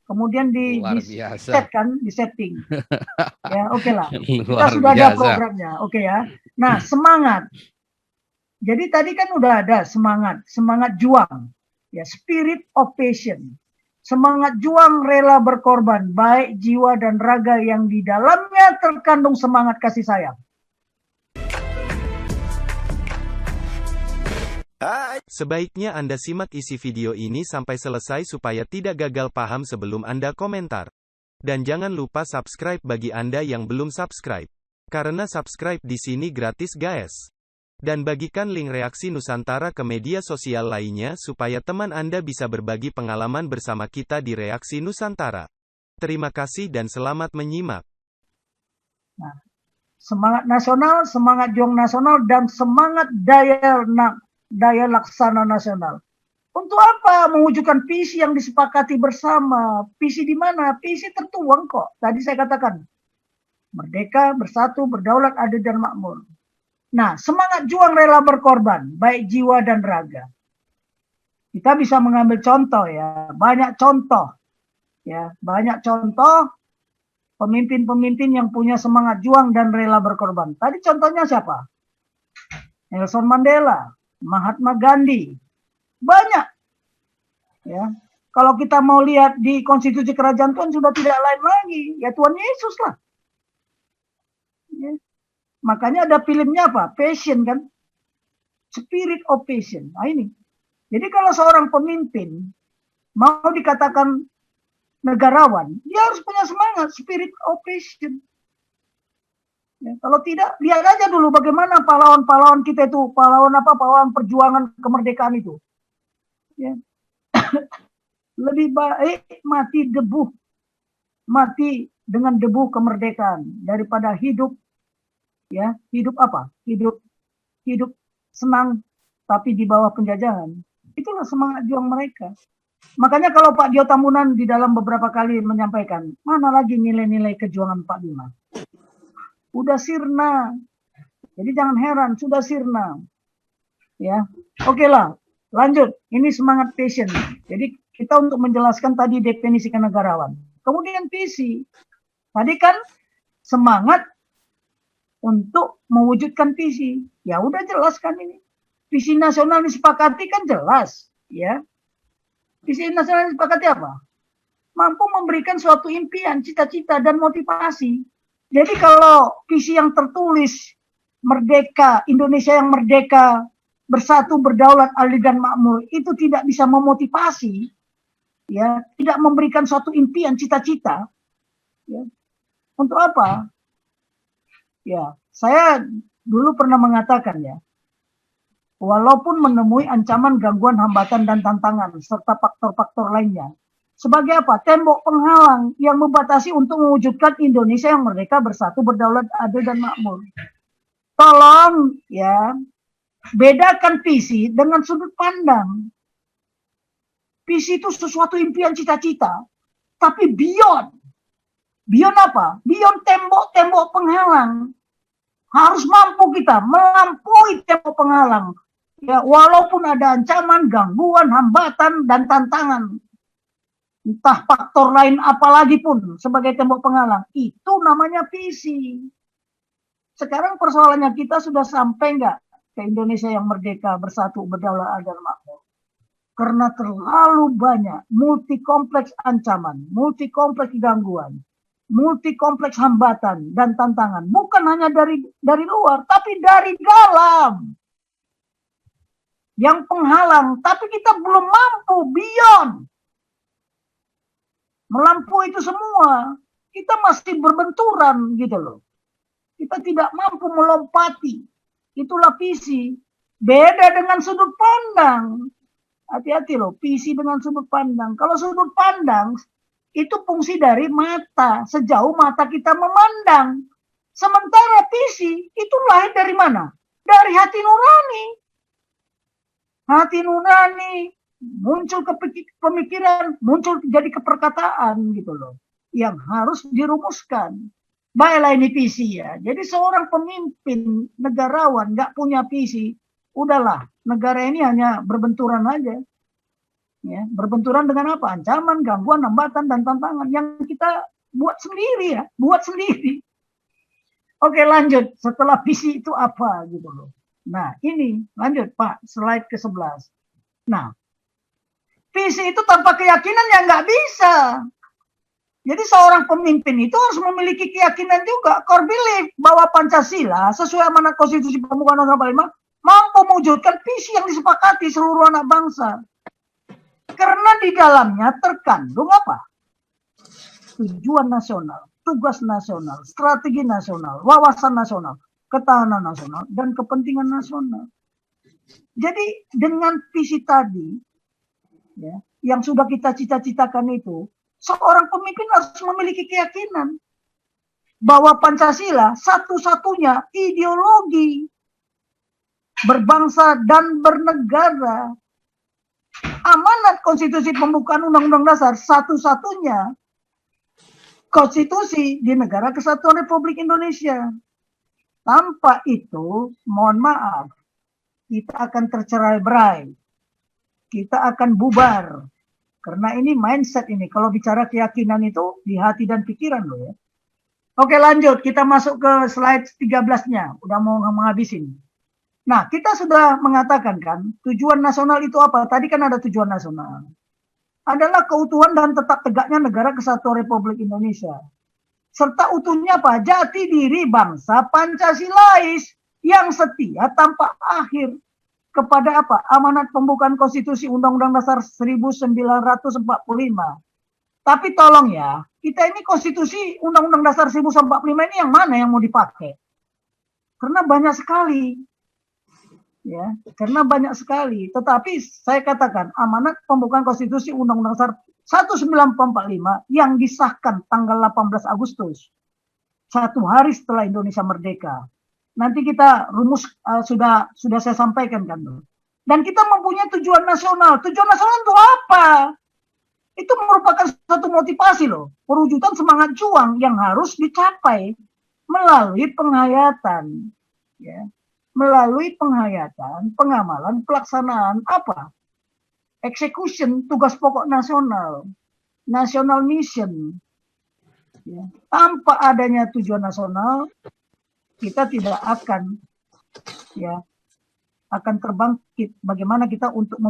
kemudian di set kan, di setting. Ya, oke lah. Kita sudah ada programnya, oke ya. Nah, semangat. Jadi tadi kan udah ada semangat juang, ya, spirit of passion. Semangat juang rela berkorban, baik jiwa dan raga yang di dalamnya terkandung semangat kasih sayang. Sebaiknya Anda simak isi video ini sampai selesai supaya tidak gagal paham sebelum Anda komentar. Dan jangan lupa subscribe bagi Anda yang belum subscribe. Karena subscribe di sini gratis guys. Dan bagikan link reaksi Nusantara ke media sosial lainnya supaya teman Anda bisa berbagi pengalaman bersama kita di reaksi Nusantara. Terima kasih dan selamat menyimak. Nah, semangat nasional, semangat juang nasional, dan semangat daya laksana nasional. Untuk apa mewujudkan visi yang disepakati bersama? Visi di mana? Visi tertuang kok. Tadi saya katakan, merdeka, bersatu, berdaulat, adil dan makmur. Nah, semangat juang rela berkorban, baik jiwa dan raga. Kita bisa mengambil contoh ya, banyak contoh. Ya, banyak contoh pemimpin-pemimpin yang punya semangat juang dan rela berkorban. Tadi contohnya siapa? Nelson Mandela, Mahatma Gandhi. Banyak. Ya. Kalau kita mau lihat di konstitusi kerajaan Tuhan sudah tidak lain lagi, ya Tuhan Yesus lah. Ya. Makanya ada filmnya apa? Passion kan? Spirit of Passion. Nah ini. Jadi kalau seorang pemimpin mau dikatakan negarawan, dia harus punya semangat, spirit of passion. Ya, kalau tidak, lihat aja dulu bagaimana pahlawan-pahlawan kita itu, pahlawan perjuangan kemerdekaan itu. Ya. Lebih baik mati dengan debu kemerdekaan daripada hidup. Ya, hidup apa? Hidup senang tapi di bawah penjajahan. Itulah semangat juang mereka. Makanya kalau Pak Dio Tambunan di dalam beberapa kali menyampaikan, mana lagi nilai-nilai kejuangan Pak Bima? Udah sirna. Jadi jangan heran, sudah sirna. Ya, oke lah. Lanjut. Ini semangat passion. Jadi kita untuk menjelaskan tadi definisi kenegarawan. Kemudian visi. Tadi kan semangat untuk mewujudkan visi. Ya udah jelaskan ini. Visi nasional disepakati kan jelas, ya. Visi nasional disepakati apa? Mampu memberikan suatu impian, cita-cita dan motivasi. Jadi kalau visi yang tertulis merdeka, Indonesia yang merdeka, bersatu, berdaulat, adil dan makmur itu tidak bisa memotivasi, ya, tidak memberikan suatu impian, cita-cita, ya. Untuk apa? Ya, saya dulu pernah mengatakan ya, walaupun menemui ancaman, gangguan, hambatan, dan tantangan, serta faktor-faktor lainnya, sebagai apa? Tembok penghalang yang membatasi untuk mewujudkan Indonesia yang merdeka, bersatu, berdaulat, adil, dan makmur. Tolong ya, bedakan visi dengan sudut pandang. Visi itu sesuatu impian, cita-cita, tapi beyond. Beyond apa? Beyond tembok-tembok penghalang. Harus mampu kita melampaui tembok penghalang. Ya, walaupun ada ancaman, gangguan, hambatan, dan tantangan. Entah faktor lain apalagi pun sebagai tembok penghalang. Itu namanya visi. Sekarang persoalannya kita sudah sampai nggak ke Indonesia yang merdeka, bersatu, berdaulat, adil, makmur. Karena terlalu banyak multi-kompleks ancaman, multi-kompleks gangguan, multi-kompleks hambatan dan tantangan. Bukan hanya dari luar, tapi dari dalam. Yang penghalang, tapi kita belum mampu beyond. Melampaui itu semua. Kita masih berbenturan gitu loh. Kita tidak mampu melompati. Itulah visi. Beda dengan sudut pandang. Hati-hati loh, visi dengan sudut pandang. Kalau sudut pandang, itu fungsi dari mata. Sejauh mata kita memandang. Sementara visi, itu lahir dari mana? Dari hati nurani. Hati nurani, muncul pemikiran, muncul jadi keperkataan gitu loh. Yang harus dirumuskan. Baiklah ini visi ya. Jadi seorang pemimpin negarawan nggak punya visi, udahlah negara ini hanya berbenturan aja. Ya, berbenturan dengan apa? Ancaman, gangguan, hambatan, dan tantangan yang kita buat sendiri ya, buat sendiri. Oke, lanjut. Setelah visi itu apa gitu loh. Nah, ini lanjut Pak, slide ke-11. Nah, visi itu tanpa keyakinan ya nggak bisa. Jadi seorang pemimpin itu harus memiliki keyakinan juga, core belief bahwa Pancasila sesuai amanat konstitusi pembukaan Undang-Undang 45 mampu mewujudkan visi yang disepakati seluruh anak bangsa. Karena di dalamnya terkandung apa? Tujuan nasional, tugas nasional, strategi nasional, wawasan nasional, ketahanan nasional, dan kepentingan nasional. Jadi dengan visi tadi, ya, yang sudah kita cita-citakan itu, seorang pemimpin harus memiliki keyakinan bahwa Pancasila satu-satunya ideologi berbangsa dan bernegara. Amanat konstitusi pembukaan Undang-Undang Dasar satu-satunya konstitusi di negara kesatuan Republik Indonesia. Tanpa itu, mohon maaf, kita akan tercerai-berai. Kita akan bubar. Karena ini mindset ini. Kalau bicara keyakinan itu di hati dan pikiran loh ya. Oke, lanjut. Kita masuk ke slide 13-nya. Udah mau menghabisin. Nah, kita sudah mengatakan kan, tujuan nasional itu apa? Tadi kan ada tujuan nasional. Adalah keutuhan dan tetap tegaknya negara kesatuan Republik Indonesia. Serta utuhnya apa? Jati diri bangsa Pancasilais yang setia tanpa akhir kepada apa? Amanat pembukaan konstitusi Undang-Undang Dasar 1945. Tapi tolong ya, kita ini konstitusi Undang-Undang Dasar 1945 ini yang mana yang mau dipakai? Karena banyak sekali. Ya, karena banyak sekali. Tetapi saya katakan amanat pembukaan konstitusi Undang-Undang Dasar 1945 yang disahkan tanggal 18 Agustus, 1 hari setelah Indonesia merdeka. Nanti kita rumus sudah saya sampaikan kan. Dan kita mempunyai tujuan nasional. Tujuan nasional itu apa? Itu merupakan satu motivasi loh, perwujudan semangat juang yang harus dicapai melalui penghayatan, ya. Melalui penghayatan, pengamalan, pelaksanaan apa? Execution tugas pokok nasional, national mission. Ya. Tanpa adanya tujuan nasional, kita tidak akan, ya, akan terbangkit. Bagaimana kita untuk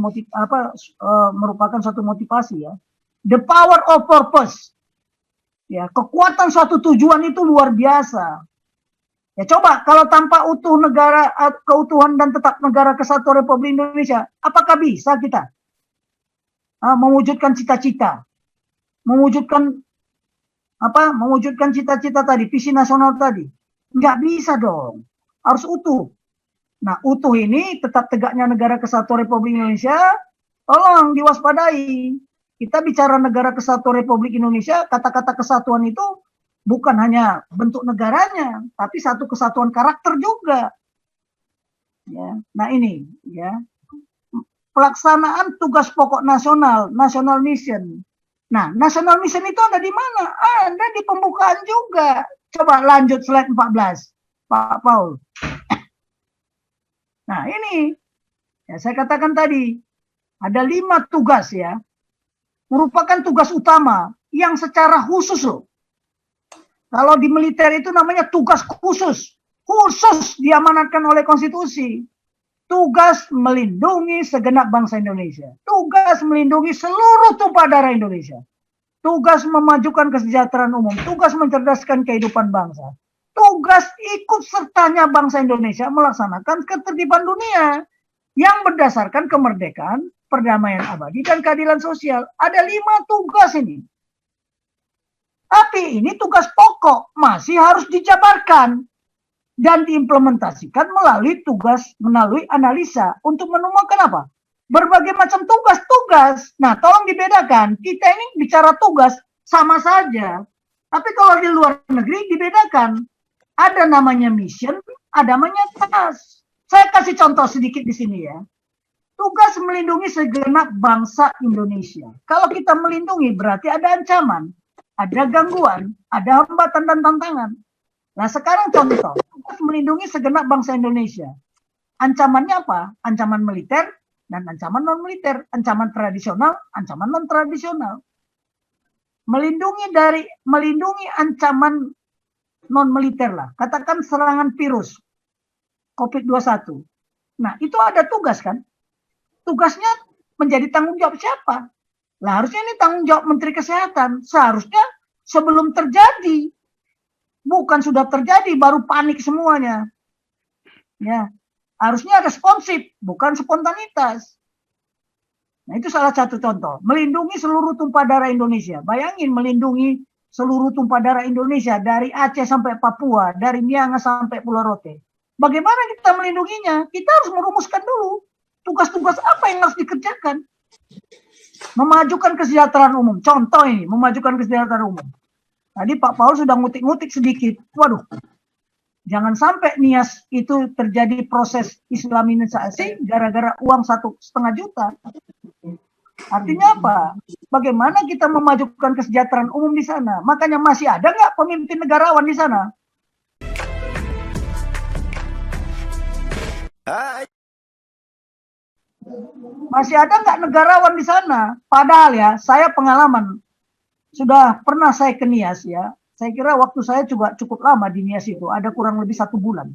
merupakan suatu motivasi ya. The power of purpose. Ya, kekuatan suatu tujuan itu luar biasa. Ya coba kalau tanpa utuh negara, keutuhan dan tetap negara kesatuan Republik Indonesia, apakah bisa kita mewujudkan cita-cita, mewujudkan cita-cita tadi, visi nasional tadi? Nggak bisa dong, harus utuh. Nah utuh ini tetap tegaknya negara kesatuan Republik Indonesia, tolong diwaspadai. Kita bicara negara kesatuan Republik Indonesia, kata-kata kesatuan itu bukan hanya bentuk negaranya, tapi satu kesatuan karakter juga. Ya, nah ini ya pelaksanaan tugas pokok nasional, national mission. Nah, national mission itu ada di mana? Ada di pembukaan juga. Coba lanjut slide 14, Pak Paul. Nah ini, ya saya katakan tadi ada 5 tugas ya, merupakan tugas utama yang secara khusus loh. Kalau di militer itu namanya tugas khusus. Khusus diamanatkan oleh konstitusi. Tugas melindungi segenap bangsa Indonesia. Tugas melindungi seluruh tumpah darah Indonesia. Tugas memajukan kesejahteraan umum. Tugas mencerdaskan kehidupan bangsa. Tugas ikut sertanya bangsa Indonesia melaksanakan ketertiban dunia yang berdasarkan kemerdekaan, perdamaian abadi, dan keadilan sosial. Ada 5 tugas ini. Tapi ini tugas pokok masih harus dijabarkan dan diimplementasikan melalui analisa untuk menemukan apa? Berbagai macam tugas-tugas. Nah, tolong dibedakan. Kita ini bicara tugas sama saja. Tapi kalau di luar negeri dibedakan. Ada namanya mission, ada namanya task. Saya kasih contoh sedikit di sini ya. Tugas melindungi segenap bangsa Indonesia. Kalau kita melindungi berarti ada ancaman. Ada gangguan, ada hambatan dan tantangan. Nah sekarang contoh, melindungi segenap bangsa Indonesia. Ancamannya apa? Ancaman militer dan ancaman non-militer, ancaman tradisional, ancaman non-tradisional. Melindungi ancaman non-militer lah, katakan serangan virus COVID-21. Nah, itu ada tugas kan? Tugasnya menjadi tanggung jawab siapa? Lah harusnya ini tanggung jawab Menteri Kesehatan. Seharusnya sebelum terjadi, bukan sudah terjadi baru panik semuanya. Ya, harusnya responsif, bukan spontanitas. Nah, itu salah satu contoh. Melindungi seluruh tumpah darah Indonesia. Bayangin melindungi seluruh tumpah darah Indonesia dari Aceh sampai Papua, dari Miangas sampai Pulau Rote. Bagaimana kita melindunginya? Kita harus merumuskan dulu tugas-tugas apa yang harus dikerjakan. Memajukan kesejahteraan umum. Contoh ini, memajukan kesejahteraan umum. Tadi Pak Paul sudah ngutik-ngutik sedikit. Waduh, jangan sampai Nias itu terjadi proses islamisasi gara-gara uang 1,5 juta. Artinya apa? Bagaimana kita memajukan kesejahteraan umum di sana? Makanya masih ada nggak pemimpin negarawan di sana? Masih ada nggak negarawan di sana? Padahal ya, saya pengalaman. Sudah pernah saya ke Nias ya. Saya kira waktu saya juga cukup lama di Nias itu. Ada kurang lebih 1 bulan.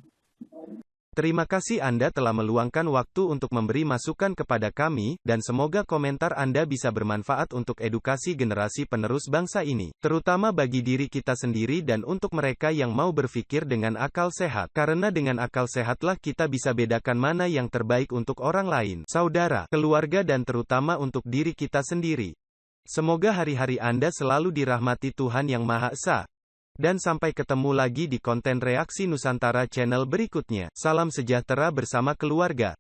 Terima kasih Anda telah meluangkan waktu untuk memberi masukan kepada kami, dan semoga komentar Anda bisa bermanfaat untuk edukasi generasi penerus bangsa ini, terutama bagi diri kita sendiri dan untuk mereka yang mau berpikir dengan akal sehat. Karena dengan akal sehatlah kita bisa bedakan mana yang terbaik untuk orang lain, saudara, keluarga dan terutama untuk diri kita sendiri. Semoga hari-hari Anda selalu dirahmati Tuhan Yang Maha Esa. Dan sampai ketemu lagi di konten Reaksi Nusantara channel berikutnya. Salam sejahtera bersama keluarga.